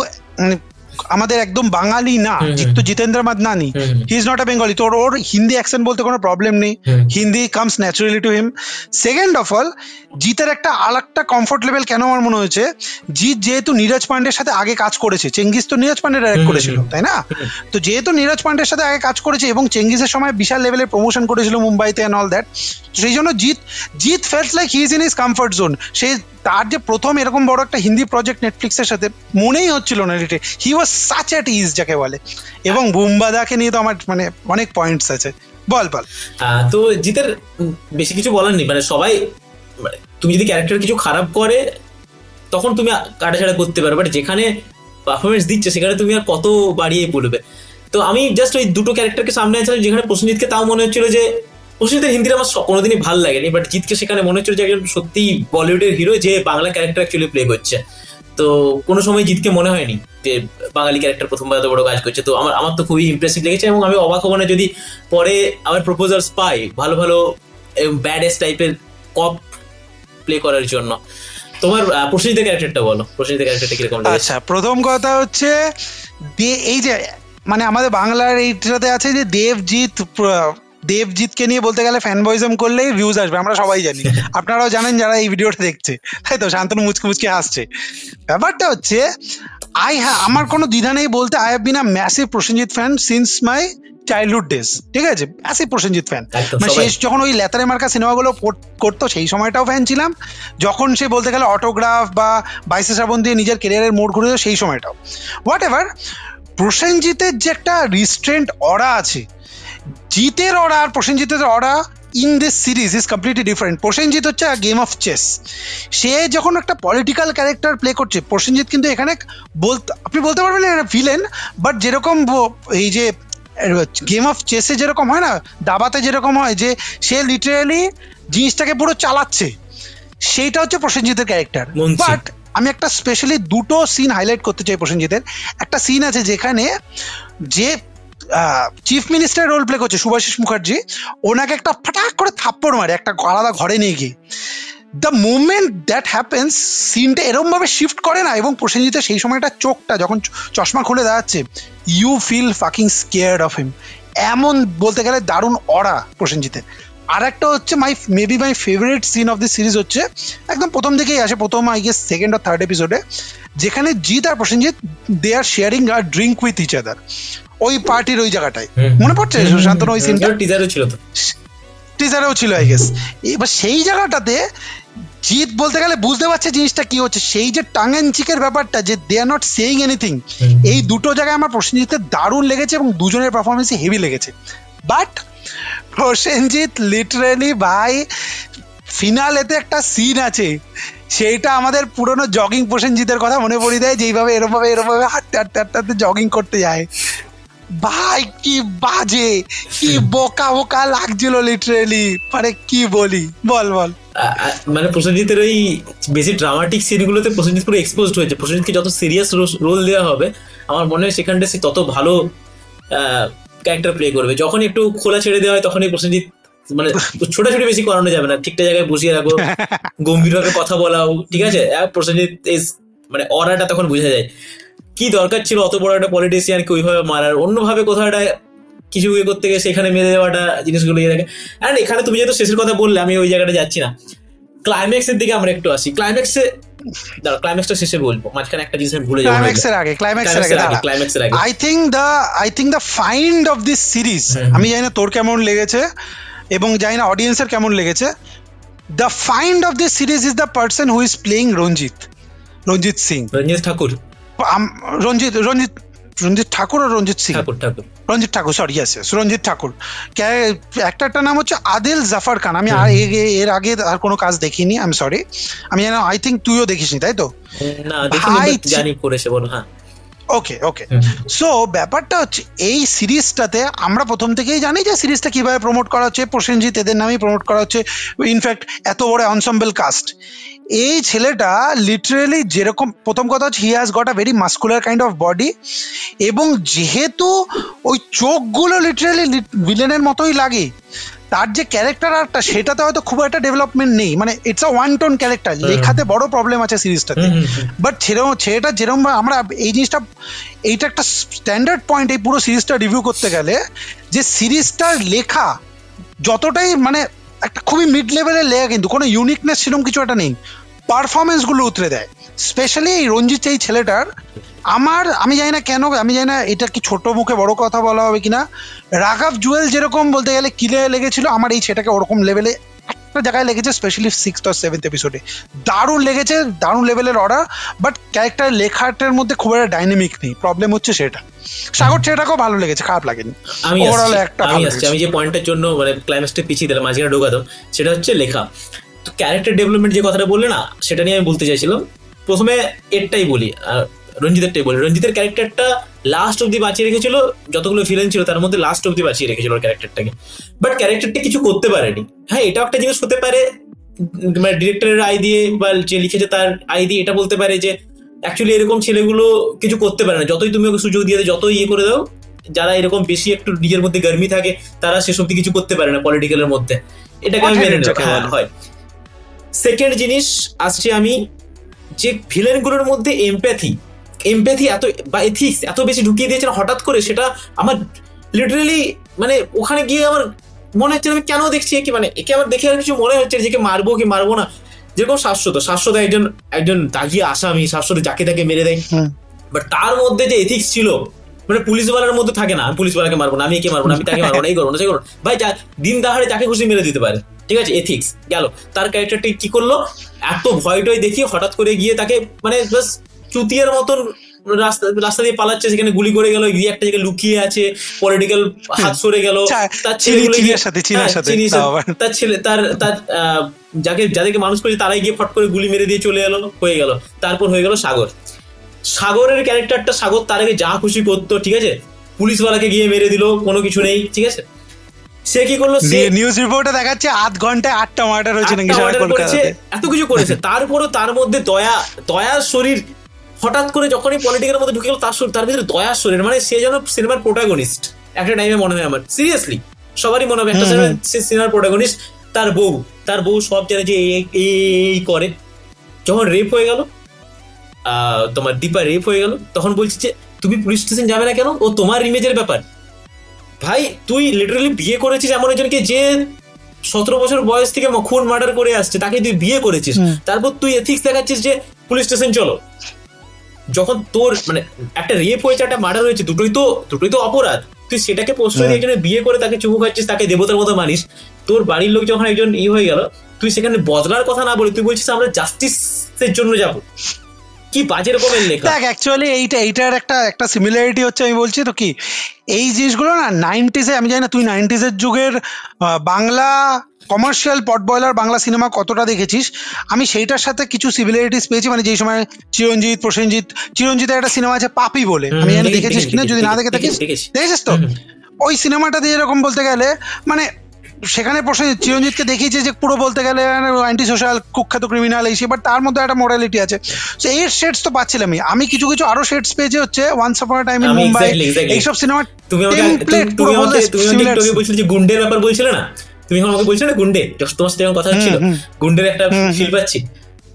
Speaker 3: আমাদের একদম বাঙালি না, জিত তো Jitendra Madnani, he is not a Bengali, তো ওর হিন্দি অ্যাকসেন্ট বলতে কোনো প্রবলেম নেই, Hindi comes naturally to him. Second of all, জিতের একটা আরেকটা কমফোর্ট লেভেল কেন আমার মনে হয়েছে, জিত যেহেতু নীরজ পান্ডের সাথে আগে কাজ করেছে, চেঙ্গিস তো নীরজ পান্ডে ডাইরেক্ট করেছিল, তাই না? তো যেহেতু নীরজ পান্ডের সাথে আগে কাজ করেছে এবং চেঙ্গিসের সময় বিশাল লেভেলে প্রমোশন করেছিল মুম্বাইতে অ্যান্ড অল দ্যাট, সেই জন্য Jeet felt like he is in his comfort zone. সে তার যে প্রথম এরকম বড় একটা হিন্দি প্রজেক্ট নেটফ্লিক্সের সাথে, মনেই হচ্ছিল না হি ওয়াজ সাচ এট ইজ যাকে বলে। এবং বুম্বাদাকে নিয়ে তো আমার মানে অনেক পয়েন্টস আছে, বল।
Speaker 2: তো জিতের বেশি কিছু বলার নেই, মানে সবাই, মানে তুমি যদি ক্যারেক্টার কিছু খারাপ করে তখন তুমি কাটাছাড়া করতে পারো, বাট যেখানে পারফরমেন্স দিচ্ছে সেখানে তুমি আর কত বাড়িয়ে পড়বে। তো আমি জাস্ট ওই দুটো ক্যারেক্টারকে সামনে আনছিলাম, যেখানে প্রসেনজিৎকে তাও মনে হচ্ছিল যে, প্রসেনজিতের হিন্দিটা আমার কোনোদিনই ভালো লাগেনি, বাট জিতকে সেখানে মনে হচ্ছিল যে একজন সত্যি বলিউডের হিরো যে বাংলা ক্যারেক্টার অ্যাকচুয়ালি প্লে করছে। তো কোনো সময় জিতকে মনে হয়নি যে বাঙালি ক্যারেক্টার প্রথমবার এত বড় কাজ করছে। তো আমার তো খুবই ইমপ্রেসিভ লেগেছে, এবং আমি অবাক হবো না যদি পরে আবার প্রপোজালস পাই ভালো ভালো ব্যাডেস টাইপের কপ প্লে করার জন্য। তোমার প্রসেনজিতের ক্যারেক্টারটা বলো, প্রসেনজিতের ক্যারেক্টারটা কিরকম লেগেছে?
Speaker 3: আচ্ছা, প্রথম কথা হচ্ছে এই যে মানে আমাদের বাংলার এইটাতে আছে যে দেবজিৎকে নিয়ে বলতে গেলে ফ্যানবয়জম করলেই ভিউজ আসবে, আমরা সবাই জানি, আপনারাও জানেন যারা এই ভিডিওটা দেখছে, তাই তো? শান্তনু মুচকি আসছে। ব্যাপারটা হচ্ছে আমার কোনো দ্বিধা নেই বলতে, I have been a massive Prosenjit fan since my childhood days, ঠিক আছে? ম্যাসিভ প্রসেনজিৎ ফ্যান, মানে শেষ যখন ওই লেতারে মার্কা সিনেমাগুলো করতো সেই সময়টাও ফ্যান ছিলাম, যখন সে বলতে গেলে অটোগ্রাফ বা বাইশে শ্রাবণ দিয়ে নিজের কেরিয়ারের মোড় ঘুরে সেই সময়টাও, হোয়াট এভার। প্রসেনজিতের যে একটা রিস্ট্রেন্ট অরা আছে, জিতের অরা আর প্রসেনজিতের aura in this series is completely different. Prosenjit হচ্ছে গেম অফ চেস, সে যখন একটা পলিটিক্যাল ক্যারেক্টার প্লে করছে, প্রসেনজিৎ কিন্তু এখানে আপনি বলতে পারবেন এটা ভিলেন, বাট যেরকম এই যে গেম অফ চেসে যেরকম হয় না, দাবাতে যেরকম হয় যে সে লিটারালি জিনিসটাকে পুরো চালাচ্ছে, সেইটা হচ্ছে প্রসেনজিতের ক্যারেক্টার। বাট আমি একটা স্পেশালি দুটো সিন হাইলাইট করতে চাই প্রসেনজিতের। একটা সিন আছে যেখানে যে চিফ মিনিস্টার রোল প্লে করছে শুভাশিস মুখার্জি, ওনাকে একটা ফাটাক করে থাপ্পড় মারে একটা আলাদা ঘরে নিয়ে গিয়ে। দ্য মোমেন্ট দ্যাট হ্যাপেন্স, সিনটা এরকম ভাবে শিফট করে না, এবং প্রসেনজিতের সেই সময়টা চোখটা যখন চশমা খুলে দাঁড়াচ্ছে, you feel fucking scared of him, এমন বলতে গেলে দারুণ অরা প্রসেনজিতের। আর একটা হচ্ছে maybe my favourite scene of this series হচ্ছে একদম প্রথম দিকেই আসে, প্রথম আই গেস সেকেন্ড আর থার্ড এপিসোডে, যেখানে জিৎ আর Prosenjit they are sharing a drink with each other, ওই পার্টির ওই জায়গাটায়, মনে পড়ছে শান্তনু? ওই সিনটা টিজারেও ছিল আই গেস। এবার সেই জায়গাটাতে জিৎ বলতে গেলে বুঝতে পারছে জিনিসটা কি হচ্ছে, সেই যে টাং এন্ড চিকের ব্যাপারটা, যে দে আর নট সেইং এনিথিং, এই দুটো জায়গায় আমার প্রসেনজিতের দারুণ লেগেছে এবং দুজনের পারফরমেন্সই হেভি লেগেছে। বাট প্রসেনজিৎ লিটারেলি ভাই, ফিনালেতে একটা সিন আছে, সেইটা আমাদের পুরনো জগিং প্রসেনজিতের কথা মনে পড়ে দেয়, যেইভাবে এরমভাবে হাঁটতে হাঁটতে হাঁটতে হাঁটতে জগিং করতে যায়। ভাই কি বাজে, কি বোকা বোকা লাগছিল লিটারেলি, মানে কি বলি, বল বল।
Speaker 2: মানে প্রসেনজিতের ওই বেশি ড্রামাটিক সিনগুলোতে প্রসেনজিৎ পুরো এক্সপোজড হয়েছে। প্রসেনজিৎকে যত সিরিয়াস রোল দেওয়া হবে আমার মনে হয় সেখানটা সে তত ভালো ক্যারেক্টার প্লে করবে। যখন একটু খোলা ছেড়ে দেওয়া হয় তখনই প্রসেনজিৎ মানে ছোটাছুটি বেশি করানো যাবে না, ঠিকঠাক জায়গায় বসিয়ে রাখো, গম্ভীরভাবে কথা বলাও, ঠিক আছে। প্রসেনজিৎ মানে অরাটা তখন বোঝা যায়। কি দরকার ছিল অত বড় একটা পলিটিশিয়ানকে ওইভাবে মারার, অন্যভাবে কোথাও একটা কিছু ইয়ে করতে গিয়ে সেখানে মেরে দেওয়াটা, জিনিসগুলো ইয়ে রাখে। অ্যান্ড এখানে তুমি যেহেতু শেষের কথা বললে, আমি ওই জায়গাটা যাচ্ছি না, ক্লাইম্যাক্সের দিকে আমরা একটু আসি। ক্লাইম্যাক্সটা শেষে বলবো, মাঝখানে একটা জিনিস আমি ভুলে যাবো।
Speaker 3: ক্লাইম্যাক্সের আগে I think the find of this series, আমি জানি না তোর কেমন লেগেছে এবং জানি না অডিয়েন্সের কেমন লেগেছে, the find of this series is the person who is playing Ranjit Singh, Ranjit Thakur ও রঞ্জিত সিং, রঞ্জিত ঠাকুর, সরি, ইয়েস রঞ্জিত ঠাকুর। একটার নাম হচ্ছে আদিল জাফর খান। আমি এর আগে আর কোনো কাজ দেখিনি, আমি সরি, আমি জানি, আই থিঙ্ক তুইও দেখিসনি, তাই তো? ওকে ওকে। সো ব্যাপারটা হচ্ছে এই সিরিজটাতে আমরা প্রথম থেকেই জানি যে সিরিজটা কিভাবে প্রমোট করা হচ্ছে, প্রসেনজিৎ এদের নামেই প্রমোট করা হচ্ছে। ইনফ্যাক্ট এত বড় এনসেম্বল কাস্ট, এই ছেলেটা লিটারেলি যেরকম, প্রথম কথা হচ্ছে he has got a very muscular kind of body, এবং যেহেতু ওই চোখগুলো লিটারেলি ভিলেনের মতোই লাগে, তার যে ক্যারেক্টার আর্টটা সেটাতে হয়তো খুব একটা ডেভেলপমেন্ট নেই, মানে it's a one tone character, লেখাতে বড় প্রবলেম আছে সিরিজটাতে। বাট ছেলেটা যেরকম আমরা এই জিনিসটা, এইটা একটা স্ট্যান্ডার্ড পয়েন্ট এই পুরো সিরিজটা রিভিউ করতে গেলে, যে সিরিজটার লেখা যতটাই মানে একটা খুবই মিড লেভেলের লেখা, কিন্তু কোনো ইউনিকনেস সেরকম কিছু একটা নেই, পারফরমেন্সগুলো উতরে দেয়। স্পেশালি এই রঞ্জিত এই ছেলেটার, আমি জানি না কেন, আমি জানি না এটা কি ছোট মুখে বড় কথা বলা হবে কিনা, রাঘব জুয়েল যেরকম বলতে গেলে কিলে লেগেছিল, আমার এই ছেলেটাকে ওরকম লেভেলে একটা জায়গায় লেগেছে, স্পেশালি 6th or 7th এপিসোডে দারুণ লেগেছে, দারুণ লেভেলের অর্ডার। বাট ক্যারেক্টার লেখাটার মধ্যে খুব একটা ডাইনামিক নেই, প্রবলেম হচ্ছে সেটা। সাগর ছেলেটাকেও ভালো লেগেছে, খারাপ লাগেনি।
Speaker 2: আমি যে পয়েন্টের জন্য মানে ক্লাইম্যাক্সটা পিছিয়ে দিলাম, মাঝখানে ঢোকাতাম, সেটা হচ্ছে লেখা। তো ক্যারেক্টার ডেভেলপমেন্ট যে কথাটা বললে না, সেটা নিয়ে আমি বলতে চাইছিলাম। প্রথমে এরটাই বলি, রঞ্জিতেরটাই বলি। রঞ্জিতের ক্যারেক্টারটা লাস্ট অব্দি বাঁচিয়ে রেখেছিল, যতগুলো ভিলেন ছিল তার মধ্যে লাস্ট অব্দি বাঁচিয়ে রেখেছিল ক্যারেক্টারটাকে। বাট ক্যারেক্টারটা কিছু করতে পারেনি। হ্যাঁ, এটা একটা জিনিস হতে পারে, মানে ডিরেক্টরের আই দিয়ে বা যে লিখেছে তার আই দিয়ে এটা বলতে পারে যে অ্যাকচুয়ালি এরকম ছেলেগুলো কিছু করতে পারে না, যতই তুমি ওকে সুযোগ দিয়ে দাও, যতই ইয়ে করে দাও, যারা এরকম বেশি একটু নিজের মধ্যে গর্মি থাকে তারা সেসব কিছু করতে পারে না পলিটিক্যালের মধ্যে। এটাকে আমি মেনে নিলাম, হয়। সেকেন্ড জিনিস আসছে, আমি যে ভিলেনগুলোর মধ্যে এমপ্যাথি এত বা এথিক্স এত বেশি ঢুকিয়ে দিয়েছে না হঠাৎ করে, সেটা আমার লিটারালি মানে ওখানে গিয়ে আমার মনে হচ্ছে আমি কেন দেখছি একে, মানে একে আমার দেখে আর কিছু মনে হচ্ছে যে মারবো কি মারবো না। যেরকম শাশ্বত একজন দাগিয়ে আসামি, শাশ্বত যাকে তাকে মেরে দেয়, বাট তার মধ্যে যে এথিক্স ছিল, মানে পুলিশওয়ালার মধ্যে থাকে না, পুলিশওয়ালাকে মারবো না, আমি একে মারবো না, আমি তাকে মারবো না, এই করবো না, সেই করবো ভাই, দিন দাহাড়ে যাকে খুশি মেরে দিতে পারে, ঠিক আছে, এথিক্স গেল। তার ক্যারেক্টারটি কি করলো, এত ভয়টয় দেখিয়ে হঠাৎ করে গিয়ে তাকে মানে বাস চুতিয়ার মতন রাস্তা দিয়ে পালাচ্ছে, সেখানে গুলি করে গেল, গিয়ে একটা জায়গায় লুকিয়ে আছে, পলিটিক্যাল হাত সরে গেল, তার ছেলে তার যাদেরকে মানুষ করেছে তারাই গিয়ে ফট করে গুলি মেরে দিয়ে চলে গেল, হয়ে গেল। তারপর হয়ে গেল সাগরের ক্যারেক্টারটা, সাগর তার আগে যা খুশি করতো, ঠিক আছে, পুলিশওয়ালাকে গিয়ে মেরে দিল, কোনো কিছু নেই, ঠিক আছে। সে কি করলো,
Speaker 3: নিউজ রিপোর্টে দেখাচ্ছে 8 ঘন্টায় 8টা মার্ডার হয়েছে নাকি,
Speaker 2: এত কিছু করেছে। তারপরও তার মধ্যে দয়ার শরীর, হঠাৎ করে যখনই পলিটিক্যালের মধ্যে ঢুকে গেল তার ভিতরে দয়ার শরীর, মানে সে যেন সিনেমার প্রোটাগনিস্ট একটা টাইমে মনে হয় আমার, সিরিয়াসলি সবারই মনে হবে একটা সিনেমার প্রোটাগনিস্ট। তার বউ সব জানে যে এই করে। যখন রেপ হয়ে গেল, তোমার দীপা রেপ হয়ে গেল, তখন বলছি যে তুমি পুলিশ স্টেশন যাবে না কেন, ও তোমার ইমেজের ব্যাপার। ভাই তুই লিটারালি বিয়ে করেছিস এমন একজনকে যে 17 বছর বয়স থেকে খুন মার্ডার করে আসছে, তাকে তুই বিয়ে করেছিস, তারপর তুই এথিক্স দেখাচ্ছিস যে পুলিশ স্টেশন চলো। যখন তোর মানে একটা রেপ হয়েছে, একটা মার্ডার হয়েছে, দুটোই তো অপরাধ, তুই সেটাকে প্রশ্রয় দিয়ে একজনের বিয়ে করে তাকে চুমু খাচ্ছিস, তাকে দেবতার মতো মানিস। তোর বাড়ির লোক যখন একজন হয়ে গেল, তুই সেখানে বদলার কথা না বলে তুই বলছিস আমরা জাস্টিসের জন্য যাবো। কি বাজে রকমের লেখা।
Speaker 3: দেখ অ্যাকচুয়ালি এইটার একটা সিমিলারিটি হচ্ছে, আমি বলছি তো কি, এই জিনিসগুলো না 90s-এ, আমি জানি না তুই 90s-এর যুগের বাংলা কমার্শিয়াল পট বয়লার বাংলা সিনেমা কতটা দেখেছিস, আমি সেইটার সাথে কিছু সিমিলারিটিস পেয়েছি। মানে যেই সময় চিরঞ্জিতের একটা সিনেমা আছে পাপি বলে, আমি জানি দেখেছিস কিনা, যদি না দেখে থাকিস দেখেছিস তো। ওই সিনেমাটাতে এরকম বলতে গেলে মানে সেখানে চিরঞ্জিতকে দেখিয়েছে যে পুরো বলতে গেলে অ্যান্টি সোশ্যাল কুখ্যাত ক্রিমিনাল এই, বাট তার মধ্যে একটা মোরালিটি আছে। তো এই শেডস তো পাচ্ছিলামই আমি, কিছু কিছু আরো শেডস পেয়েছি হচ্ছে once upon a time in Mumbai, এইসব সিনেমা টেমপ্লেট পুরো
Speaker 2: বলছিলে যে গুন্ডের ব্যাপার বলছিলে না, তুমি এখন আমাকে বলছিলে না গুন্ডে, তোমার সাথে যখন কথা হচ্ছিল গুন্ডের একটা ফিল পাচ্ছি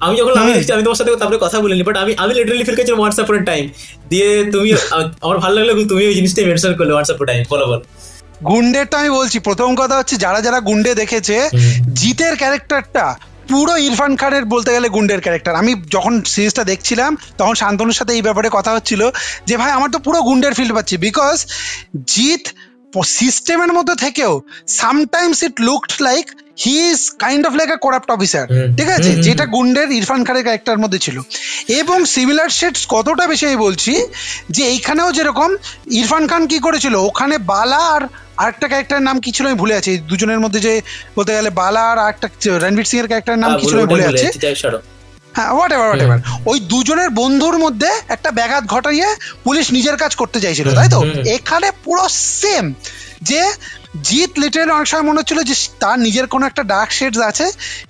Speaker 2: আমি, যখন আমি দেখছি আমি তোমার সাথে তারপরে কথা বলিনি, বাট আমি লিটারালি ফিল করছি ওয়ান্স আপন আ টাইম দিয়ে। তুমি আমার ভালো লাগলো তুমি ওই জিনিসটাই মেনশন করলে, ওয়ান্স আপন আ টাইম। বলো।
Speaker 3: গুন্ডেরটা আমি বলছি, প্রথম কথা হচ্ছে যারা যারা গুন্ডে দেখেছে, জিতের ক্যারেক্টারটা পুরো ইরফান খানের বলতে গেলে গুন্ডের ক্যারেক্টার। আমি যখন সিরিজটা দেখছিলাম তখন শান্তনুর সাথে এই ব্যাপারে কথা হচ্ছিল যে ভাই আমার তো পুরো গুন্ডের ফিল পাচ্ছি, বিকজ জিত সিস্টেমের মধ্যে থেকেও sometimes it looked like he is kind of like a corrupt officer, ঠিক আছে, যেটা গুন্ডের ইরফান খানের ক্যারেক্টার মধ্যে ছিল। এবং সিমিলার শেডস কতটা বেশি আমি বলছি যে এইখানেও যেরকম ইরফান খান কি করেছিল, ওখানে বালা আর আরেকটা ক্যারেক্টারের নাম কি ছিল আমি ভুলে আছি, দুজনের মধ্যে যে বলতে গেলে বালা আর আরেকটা রণবীর সিং এর ক্যারেক্টারের নাম কি ছিল আমি ভুলে আছি, হ্যাঁ হোয়াট এভার, ওই দুজনের বন্ধুর মধ্যে একটা ব্যাঘাত ঘটাইয়ে পুলিশ নিজের কাজ করতে চাইছিল, তাই তো। এখানে পুরো সেম, যে জিৎ লিটারেলি অনেক সময় মনে হচ্ছিল যে তার নিজের কোনো একটা ডার্ক শেডস আছে,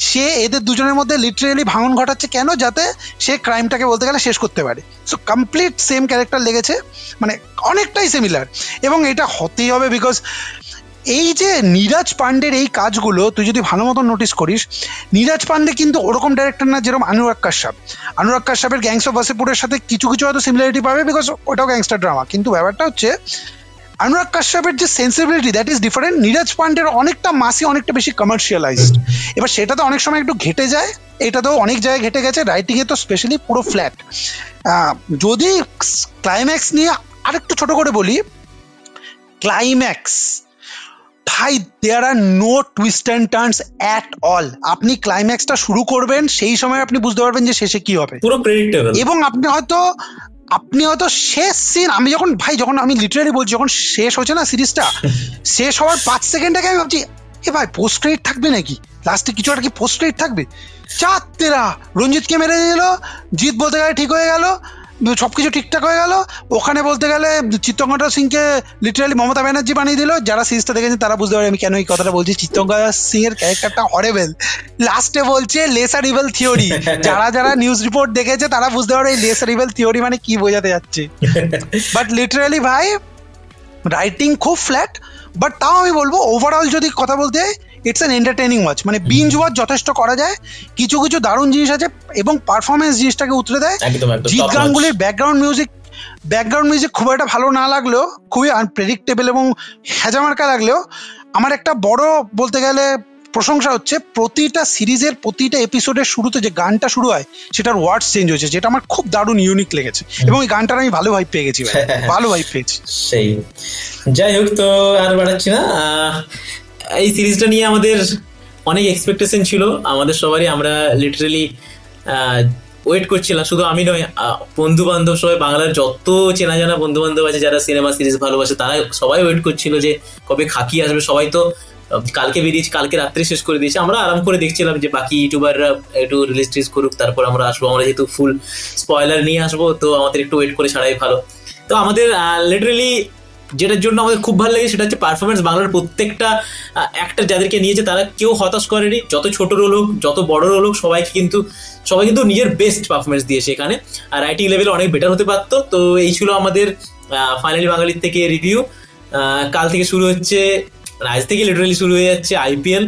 Speaker 3: সে এদের দুজনের মধ্যে লিটারেলি ভাঙন ঘটাচ্ছে কেন, যাতে সে ক্রাইমটাকে বলতে গেলে শেষ করতে পারে। সো কমপ্লিট সেম ক্যারেক্টার লেগেছে, মানে অনেকটাই সিমিলার। এবং এটা হতেই হবে বিকজ এই যে নীরাজ পান্ডের এই কাজগুলো তুই যদি ভালো মতো নোটিস করিস, নীরাজ পান্ডে কিন্তু ওরকম ডাইরেক্টর না যেরকম অনুরাগ কাশ্যপের গ্যাংস অফ ওয়াসেপুরের সাথে কিছু কিছু হয়তো সিমিলারিটি পাবে বিকজ ওটাও গ্যাংস্টার ড্রামা, কিন্তু ব্যাপারটা হচ্ছে অনুরাগ কাশ্যপের যে sensibility that is different, Neeraj পান্ডের অনেকটা মাসি, অনেকটা বেশি কমার্শিয়ালাইজড। এবার সেটা তো অনেক সময় একটু ঘেটে যায়, এটা তো অনেক জায়গায় ঘেটে গেছে, রাইটিংয়ে তো স্পেশালি পুরো ফ্ল্যাট। যদি ক্লাইম্যাক্স নিয়ে আরেকটু ছোট করে বলি, ক্লাইম্যাক্স ভাই there are no twist and turns at all. আপনি ক্লাইম্যাক্সটা শুরু করবেন, সেই সময় আপনি বুঝতে পারবেন যে শেষে কি হবে,
Speaker 2: পুরো প্রেডিক্টেবল। এবং
Speaker 3: আপনি হয়তো শেষ সিন, আমি যখন আমি লিটারালি বলছি, যখন শেষ হচ্ছে না সিরিজটা, শেষ হওয়ার 5 সেকেন্ড আগে আমি ভাবছি এ ভাই পোস্ট ক্রেডিট থাকবে নাকি, লাস্টে কিছু একটা কি পোস্ট ক্রেডিট থাকবে। তেরা রঞ্জিতকে মেরে দিল, জিৎ বলতে গেলে ঠিক হয়ে গেল, সবকিছু ঠিকঠাক হয়ে গেল। ওখানে বলতে গেলে চিত্তঙ্গদা সিংকে লিটারালি মমতা ব্যানার্জি বানিয়ে দিল। যারা সিরিজটা দেখেছেন তারা বুঝতে পারে আমি কেন এই কথাটা বলছি। চিত্তঙ্গদা সিং এর ক্যারেক্টারটা হরেবেল, লাস্টে বলছে লেসার ইভেল থিওরি। যারা নিউজ রিপোর্ট দেখেছে তারা বুঝতে পারে এই লেসার ইভেল থিওরি মানে কি বোঝাতে যাচ্ছে। বাট লিটারালি ভাই রাইটিং খুব ফ্ল্যাট, বাট তাও আমি বলবো ওভারঅল যদি কথা বলতে ইটস অ্যান এন্টারটেইনিং ওয়াচ, মানে বিঞ্জ ওয়াচ যথেষ্ট করা যায়। কিছু কিছু দারুণ জিনিস আছে এবং পারফরমেন্স জিনিসটাকে উতরে দেয়। জিৎ গাঙ্গুলির ব্যাকগ্রাউন্ড মিউজিক খুব একটা ভালো না লাগলেও, খুবই আনপ্রেডিক্টেবল এবং হ্যাজামার্কা লাগলেও, আমার একটা বড় বলতে গেলে প্রশংসা হচ্ছে প্রতিটা সিরিজের প্রতিটা এপিসোডের শুরুতে যে গানটা শুরু হয় সেটার ওয়ার্ডস চেঞ্জ হয়েছে, যেটা আমার খুব দারুণ ইউনিক লেগেছে এবং এই গানটার আমি ভালো ভাইব পেয়ে গেছি, ভালো ভাইব পেয়েছি। সেই
Speaker 2: যাই হোক, তো আর বাড়াচ্ছি না, এই সিরিজটা নিয়ে আমাদের অনেক এক্সপেকটেশন ছিল আমাদের সবারই। আমরা লিটারালি ওয়েট করছিলাম, শুধু আমি নয়, বন্ধু বান্ধব সবাই, বাংলার যত চেনা জানা বন্ধু বান্ধব আছে যারা সিনেমা সিরিজ ভালোবাসে তারা সবাই ওয়েট করছিল যে কবে খাকি আসবে। সবাই তো কালকে বেরিয়েছে, কালকে রাত্রে শেষ করে দিয়েছে, আমরা আরাম করে দেখছিলাম যে বাকি ইউটিউবাররা একটু রিলিজ টিলিজ করুক, তারপর আমরা আসবো। আমরা যেহেতু ফুল স্পয়লার নিয়ে আসবো, তো আমাদের একটু ওয়েট করে ছাড়াই ভালো। তো আমাদের লিটারালি যেটার জন্য আমাদের খুব ভালো লাগে সেটা হচ্ছে পারফরমেন্স। বাংলার প্রত্যেকটা অ্যাক্টর যাদেরকে নিয়েছে তারা কেউ হতাশ করেনি, যত ছোট রোল হোক যত বড় রোল হোক সবাই কিন্তু নিজের বেস্ট পারফরমেন্স দিয়েছে এখানে। আর রাইটিং লেভেল অনেক বেটার হতে পারতো। তো এই ছিল আমাদের ফাইনালি বাঙালির থেকে রিভিউ। কাল থেকে শুরু হচ্ছে, আজ থেকে লিটারালি শুরু হয়ে যাচ্ছে আইপিএল।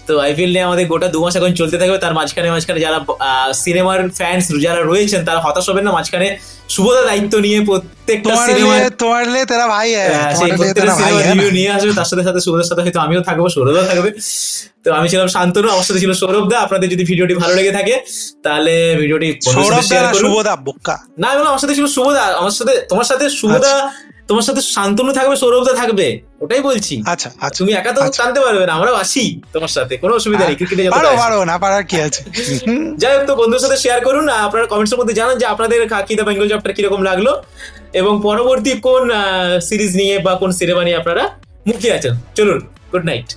Speaker 2: তো আইপিএল নিয়ে আমাদের গোটা 2 মাস এখন চলতে থাকবে। তার মাঝখানে যারা সিনেমার ফ্যান্স যারা রয়েছেন তারা হতাশ হবেন না। মাঝখানে শুভদা দায়িত্ব নিয়ে প্রত্যেকটা সিনেমার রিভিউ নিয়ে আসবে, তার সাথে সাথে শুভদার সাথে হয়তো আমিও থাকবো, সৌরভও থাকবে। তো আমি ছিলাম শান্তনু, আমার সাথে ছিল সৌরভ দা। আপনাদের যদি ভিডিওটি ভালো লেগে থাকে তাহলে ভিডিওটি
Speaker 3: সৌরভ দা
Speaker 2: শেয়ার
Speaker 3: না
Speaker 2: করুন।
Speaker 3: শুভদা বোকা?
Speaker 2: না, আমি বললাম আমার সাথে ছিল শুভদা, আমার সাথে তোমার সাথে শুভদা, তোমার সাথে শান্তনু থাকবে, সৌরভদা থাকবে, ওটাই বলছি।
Speaker 3: আচ্ছা আচ্ছা,
Speaker 2: তুমি একা তো টানতে পারবে না, আমরাও আছি তোমার সাথে, কোনো অসুবিধা নেই। ক্রিকেটে
Speaker 3: পারো পারো, না পারার কি আছে।
Speaker 2: যাই হোক, তো বন্ধুদের সাথে শেয়ার করুন। আপনারা কমেন্টসের মধ্যে জানান যে আপনাদের খাকি দ্য বেঙ্গল চ্যাপ্টার কিরকম লাগলো, এবং পরবর্তী কোন সিরিজ নিয়ে বা কোন সিনেমা নিয়ে আপনারা মুখিয়ে আছেন। চলুন, গুড নাইট।